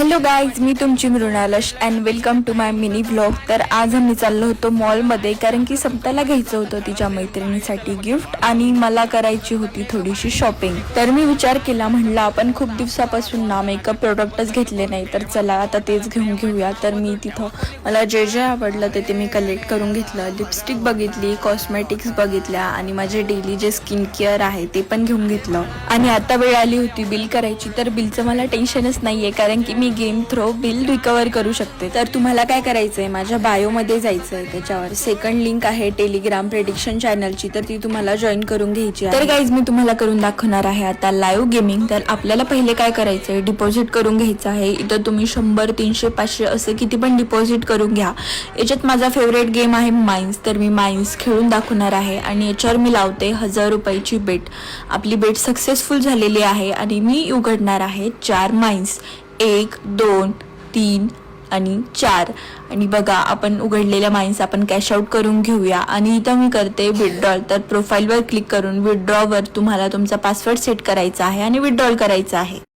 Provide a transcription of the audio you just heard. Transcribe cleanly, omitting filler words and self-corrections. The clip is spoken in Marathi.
हॅलो गाईज, मी तुमची मृणालश and welcome to my mini vlog. तर आज आम्ही चाललो होतो मॉलमध्ये, कारण की सप्ताला घ्यायचं होतं तिच्या मैत्रिणीसाठी गिफ्ट आणि मला करायची होती थोडीशी शॉपिंग. तर मी विचार केला, म्हणलं आपण खूप दिवसापासून ना मेकअप प्रोडक्टच घेतले नाही, तर चला आता तेच घेऊन घेऊया. तर मी तिथं मला जे जे आवडलं ते मी कलेक्ट करून घेतलं. लिपस्टिक बघितली, कॉस्मेटिक्स बघितल्या आणि माझे डेली जे स्किन केअर आहे ते पण घेऊन घेतलं. आणि आता वेळ आली होती बिल करायची. तर बिलचं मला टेन्शनच नाहीये, कारण की मी गेम थ्रो बिल रिकवर करू शकते. तर तुम्हाला काय करायचंय, माझ्या बायोमध्ये जायचंय, त्याच्यावर सेकंड लिंक आहे टेलिग्राम प्रेडिक्शन चॅनलची, तर ती तुम्हाला जॉईन करून घ्यायची आहे. तर गाईज मी तुम्हाला करून दाखवणार आहे आता लाईव्ह गेमिंग. तर आपल्याला पहिले काय करायचंय, डिपॉझिट करून घ्यायचं आहे. इथं तुम्ही 100, 300, 500 असं किती पण डिपॉझिट करून घ्या. याच्यात माझा फेवरेट गेम आहे माइन्स, तर मी माइन्स खेळून दाखवणार आहे आणि याच्यावर मी लावते 1000 रुपयाची बेट. आपली बेट सक्सेसफुल झालेली आहे आणि मी उघडणार आहे 4 माइन्स, 1, 2, 3 आणि 4. आणि बघा, आपण उघडलेल्या माइन्स आपण कॅश आउट करून घेऊया. आणि इथं मी करते विथड्रॉल. तर प्रोफाईलवर क्लिक करून विथड्रॉवर तुम्हाला तुमचा पासवर्ड सेट करायचा आहे आणि विथड्रॉल करायचा आहे.